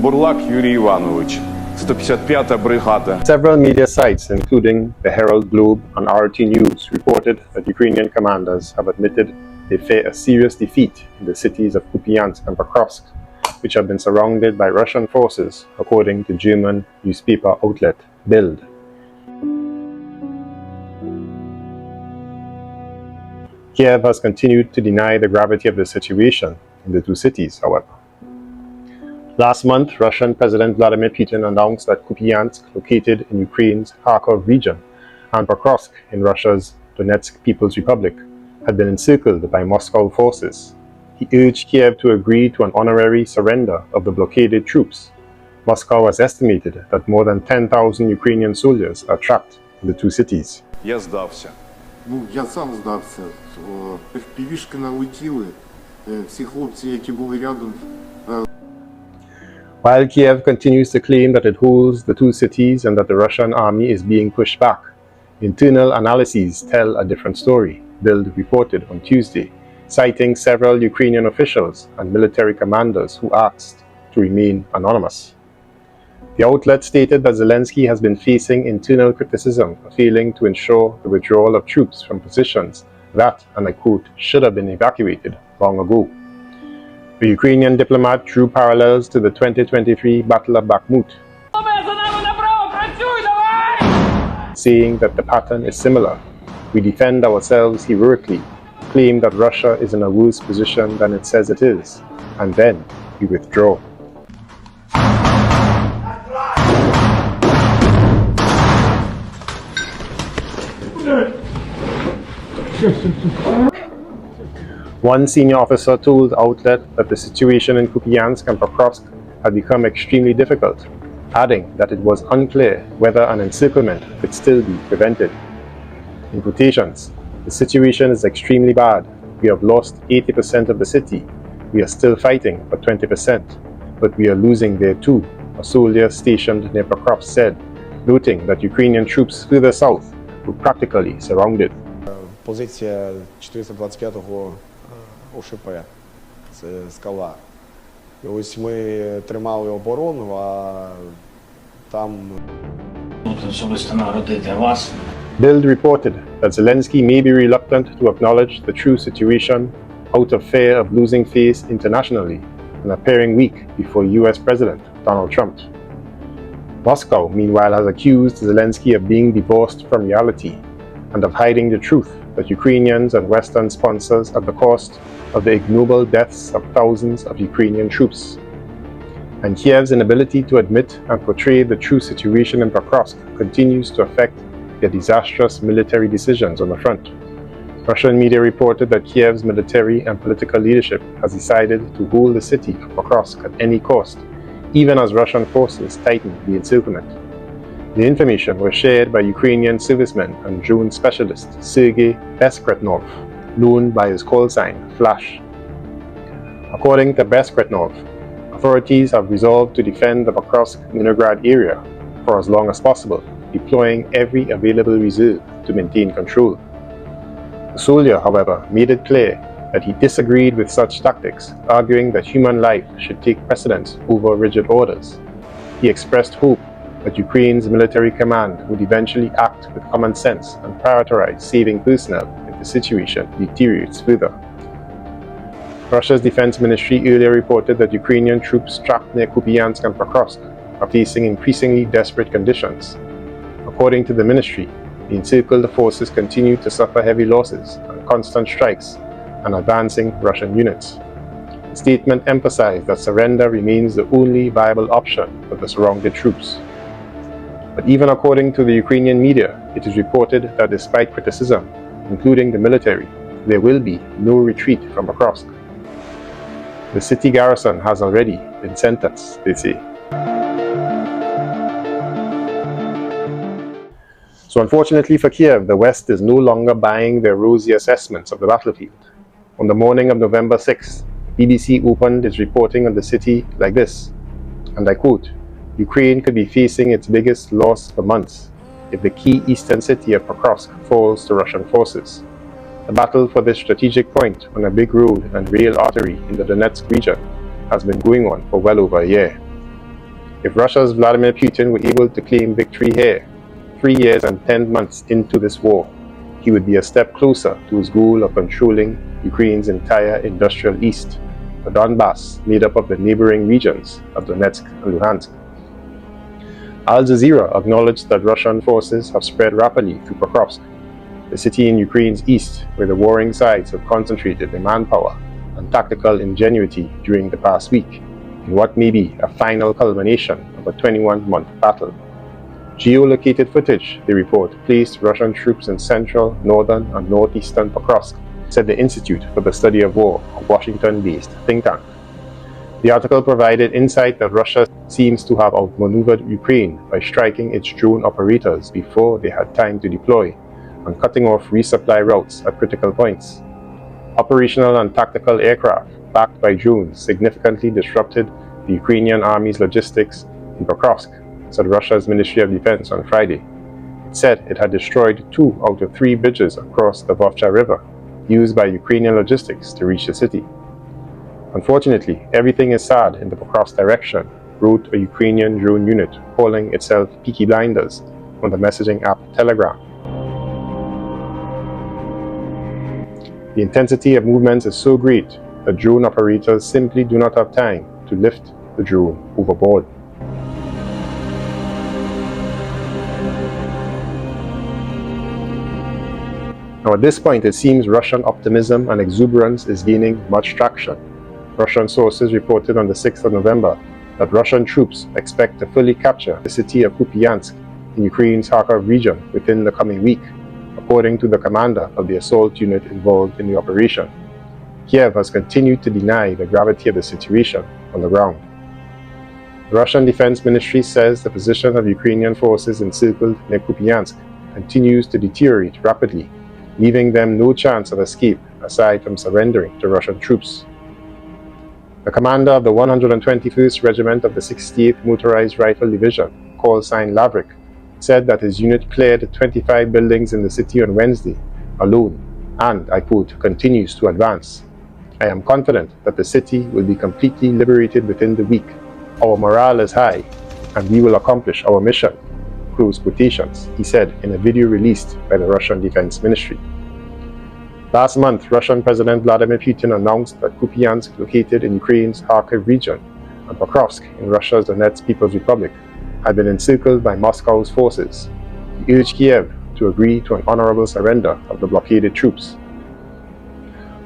Бурлак Юрій Іванович, 155-та бригада. Several media sites, including the Herald Globe and RT News, reported that Ukrainian commanders have admitted they fear a serious defeat in the cities of Kupiansk and Pokrovsk, which have been surrounded by Russian forces, according to German newspaper outlet Bild. Kiev has continued to deny the gravity of the situation in the two cities, however. Last month, Russian President Vladimir Putin announced that Kupiansk, located in Ukraine's Kharkov region, and Pokrovsk in Russia's Donetsk People's Republic, had been encircled by Moscow forces. He urged Kiev to agree to an honorary surrender of the blockaded troops. Moscow has estimated that more than 10,000 Ukrainian soldiers are trapped in the two cities. Я здався. Я сам здався. Півішки налетіли. Всі хлопці, які були рядом. While Kiev continues to claim that it holds the two cities and that the Russian army is being pushed back, internal analyses tell a different story, Bild reported on Tuesday, citing several Ukrainian officials and military commanders who asked to remain anonymous. The outlet stated that Zelensky has been facing internal criticism for failing to ensure the withdrawal of troops from positions that, and I quote, should have been evacuated long ago. The Ukrainian diplomat drew parallels to the 2023 Battle of Bakhmut, saying that the pattern is similar. We defend ourselves heroically, claim that Russia is in a worse position than it says it is, and then we withdraw. One senior officer told the outlet that the situation in Kupiansk and Pokrovsk had become extremely difficult, adding that it was unclear whether an encirclement could still be prevented. In quotations, the situation is extremely bad. We have lost 80% of the city. We are still fighting for 20%, but we are losing there too, a soldier stationed near Pokrovsk said, noting that Ukrainian troops further south were practically surrounded. Позиція 425-го ОШП, це скала. І ось ми тримали оборону, а там... Особисто нагородити вас. Bild reported that Zelensky may be reluctant to acknowledge the true situation out of fear of losing face internationally and appearing weak before US President Donald Trump. Moscow, meanwhile, has accused Zelensky of being divorced from reality and of hiding the truth that Ukrainians and Western sponsors at the cost of the ignoble deaths of thousands of Ukrainian troops. And Kiev's inability to admit and portray the true situation in Pokrovsk continues to affect their disastrous military decisions on the front. Russian media reported that Kiev's military and political leadership has decided to hold the city of Pokrovsk at any cost, even as Russian forces tighten the encirclement. The information was shared by Ukrainian serviceman and drone specialist Sergei Beskretnov, known by his call sign Flash. According to Beskretnov, authorities have resolved to defend the Pokrovsk-Leningrad area for as long as possible, deploying every available reserve to maintain control. The soldier, however, made it clear that he disagreed with such tactics, arguing that human life should take precedence over rigid orders. He expressed hope that Ukraine's military command would eventually act with common sense and prioritize saving personnel if the situation deteriorates further. Russia's defense ministry earlier reported that Ukrainian troops trapped near Kupiansk and Pokrovsk are facing increasingly desperate conditions. According to the ministry, the encircled forces continue to suffer heavy losses and constant strikes and advancing Russian units. The statement emphasized that surrender remains the only viable option for the surrounded troops. But even according to the Ukrainian media, it is reported that despite criticism, including the military, there will be no retreat from Pokrovsk. The city garrison has already been sentenced, they say. So unfortunately for Kiev, the West is no longer buying their rosy assessments of the battlefield. On the morning of November 6th, BBC opened its reporting on the city like this, and I quote, "Ukraine could be facing its biggest loss for months if the key eastern city of Pokrovsk falls to Russian forces. The battle for this strategic point on a big road and rail artery in the Donetsk region has been going on for well over a year. If Russia's Vladimir Putin were able to claim victory here, 3 years and 10 months into this war, he would be a step closer to his goal of controlling Ukraine's entire industrial east, the Donbass, made up of the neighboring regions of Donetsk and Luhansk." Al Jazeera acknowledged that Russian forces have spread rapidly through Pokrovsk, the city in Ukraine's east where the warring sides have concentrated their manpower and tactical ingenuity during the past week, in what may be a final culmination of a 21-month battle. Geolocated footage, they report, placed Russian troops in central, northern, and northeastern Pokrovsk, said the Institute for the Study of War, a Washington-based think tank. The article provided insight that Russia seems to have outmaneuvered Ukraine by striking its drone operators before they had time to deploy and cutting off resupply routes at critical points. Operational and tactical aircraft, backed by drones, significantly disrupted the Ukrainian army's logistics in Pokrovsk, said Russia's Ministry of Defense on Friday. It said it had destroyed 2 out of 3 bridges across the Vovcha River, used by Ukrainian logistics to reach the city. "Unfortunately, everything is sad in the Pokrovsk direction," wrote a Ukrainian drone unit calling itself Peaky Blinders on the messaging app Telegram. "The intensity of movements is so great that drone operators simply do not have time to lift the drone overboard." Now, at this point, it seems Russian optimism and exuberance is gaining much traction. Russian sources reported on the 6th of November that Russian troops expect to fully capture the city of Kupiansk in Ukraine's Kharkov region within the coming week, according to the commander of the assault unit involved in the operation. Kiev has continued to deny the gravity of the situation on the ground. The Russian Defense Ministry says the position of Ukrainian forces encircled near Kupiansk continues to deteriorate rapidly, leaving them no chance of escape aside from surrendering to Russian troops. The commander of the 121st Regiment of the 68th Motorized Rifle Division, call sign Lavrik, said that his unit cleared 25 buildings in the city on Wednesday alone and, I quote, "continues to advance. I am confident that the city will be completely liberated within the week. Our morale is high and we will accomplish our mission," close quotations, he said in a video released by the Russian Defense Ministry. Last month, Russian President Vladimir Putin announced that Kupiansk, located in Ukraine's Kharkiv region, and Pokrovsk in Russia's Donetsk People's Republic, had been encircled by Moscow's forces. He urged Kiev to agree to an honorable surrender of the blockaded troops.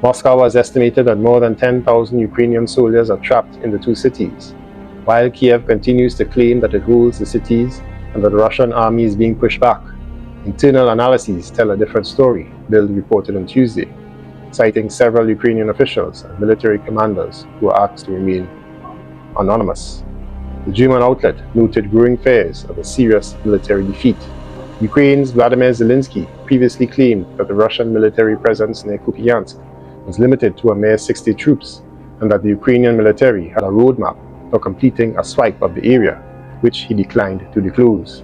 Moscow has estimated that more than 10,000 Ukrainian soldiers are trapped in the 2 cities, while Kiev continues to claim that it holds the cities and that the Russian army is being pushed back. Internal analyses tell a different story, Bild reported on Tuesday, citing several Ukrainian officials and military commanders who were asked to remain anonymous. The German outlet noted growing fears of a serious military defeat. Ukraine's Vladimir Zelensky previously claimed that the Russian military presence near Kupiansk was limited to a mere 60 troops and that the Ukrainian military had a roadmap for completing a swipe of the area, which he declined to disclose.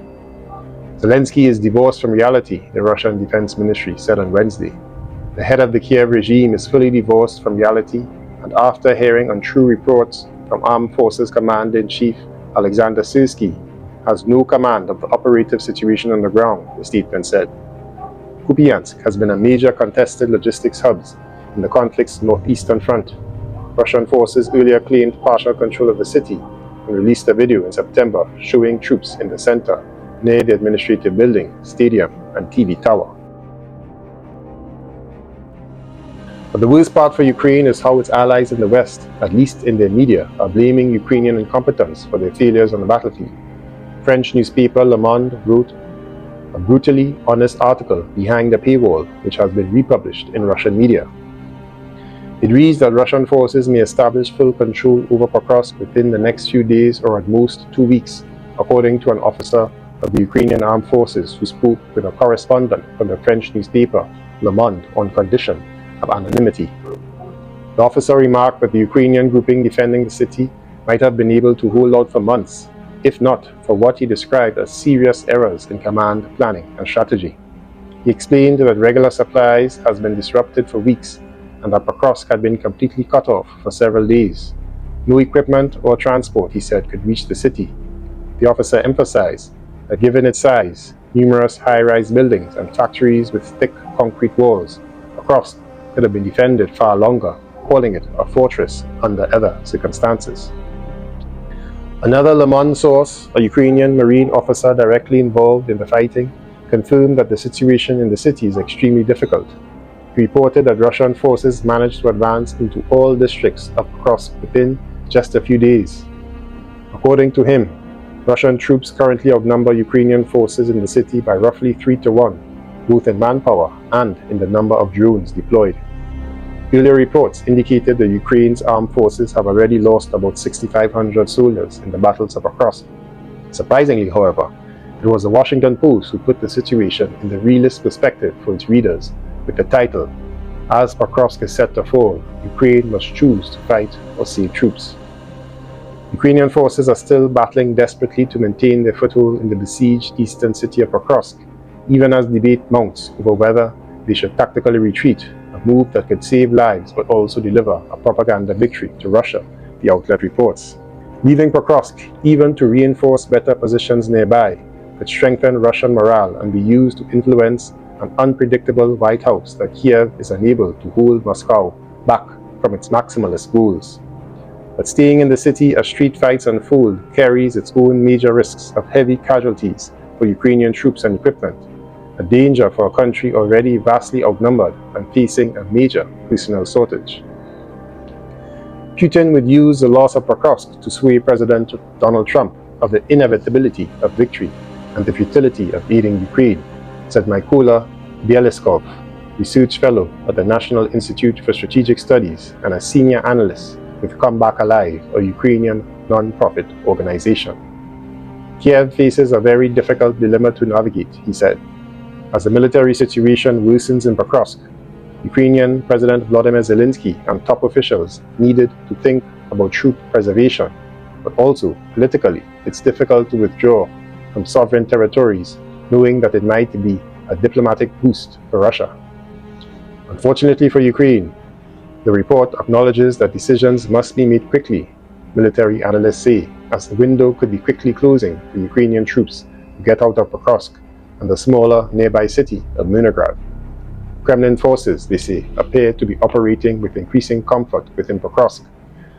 Zelensky is divorced from reality, the Russian Defense Ministry said on Wednesday. The head of the Kiev regime is fully divorced from reality, and after hearing untrue reports from Armed Forces Commander-in-Chief Alexander Syrsky, has no command of the operative situation on the ground, the statement said. Kupiansk has been a major contested logistics hub in the conflict's northeastern front. Russian forces earlier claimed partial control of the city and released a video in September showing troops in the center, near the administrative building, stadium, and TV tower. But the worst part for Ukraine is how its allies in the West, at least in their media, are blaming Ukrainian incompetence for their failures on the battlefield. French newspaper Le Monde wrote a brutally honest article behind the paywall, which has been republished in Russian media. It reads that Russian forces may establish full control over Pokrovsk within the next few days or at most 2 weeks, according to an officer of the Ukrainian Armed Forces who spoke with a correspondent from the French newspaper Le Monde on condition of anonymity. The officer remarked that the Ukrainian grouping defending the city might have been able to hold out for months, if not for what he described as serious errors in command planning and strategy. He explained that regular supplies has been disrupted for weeks and that Pokrovsk had been completely cut off for several days. No equipment or transport, he said, could reach the city. The officer emphasized that given its size, numerous high-rise buildings and factories with thick concrete walls, Pokrovsk could have been defended far longer, calling it a fortress under other circumstances. Another Le Monde source, a Ukrainian Marine officer directly involved in the fighting, confirmed that the situation in the city is extremely difficult. He reported that Russian forces managed to advance into all districts of Pokrovsk within just a few days. According to him, Russian troops currently outnumber Ukrainian forces in the city by roughly 3-1, both in manpower and in the number of drones deployed. Earlier reports indicated that Ukraine's armed forces have already lost about 6,500 soldiers in the battles of Pokrovsk. Surprisingly, however, it was the Washington Post who put the situation in the realist perspective for its readers with the title, "As Pokrovsk is set to fall, Ukraine must choose to fight or save troops." Ukrainian forces are still battling desperately to maintain their foothold in the besieged eastern city of Pokrovsk, even as debate mounts over whether they should tactically retreat, a move that could save lives but also deliver a propaganda victory to Russia, the outlet reports. Leaving Pokrovsk, even to reinforce better positions nearby, could strengthen Russian morale and be used to influence an unpredictable White House that Kiev is unable to hold Moscow back from its maximalist goals. But staying in the city as street fights unfold carries its own major risks of heavy casualties for Ukrainian troops and equipment, a danger for a country already vastly outnumbered and facing a major personnel shortage. Putin would use the loss of Pokrovsk to sway President Donald Trump of the inevitability of victory and the futility of aiding Ukraine, said Mykola Bieliskov, research fellow at the National Institute for Strategic Studies and a senior analyst with Come Back Alive, a Ukrainian non-profit organization. Kiev faces a very difficult dilemma to navigate, he said. As the military situation worsens in Pokrovsk, Ukrainian President Volodymyr Zelensky and top officials needed to think about troop preservation, but also politically, it's difficult to withdraw from sovereign territories, knowing that it might be a diplomatic boost for Russia. Unfortunately for Ukraine, the report acknowledges that decisions must be made quickly, military analysts say, as the window could be quickly closing for Ukrainian troops to get out of Pokrovsk and the smaller nearby city of Leningrad. Kremlin forces, they say, appear to be operating with increasing comfort within Pokrovsk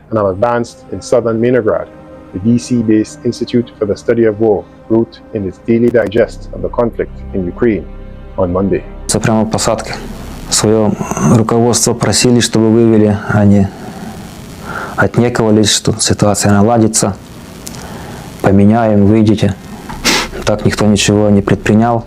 and have advanced in southern Leningrad, the DC-based Institute for the Study of War wrote in its daily digest of the conflict in Ukraine on Monday. Это прямо посадки. Свое руководство просили, чтобы вывели, они отнекивались, что ситуация наладится, поменяем, выйдете. Так никто ничего не предпринял.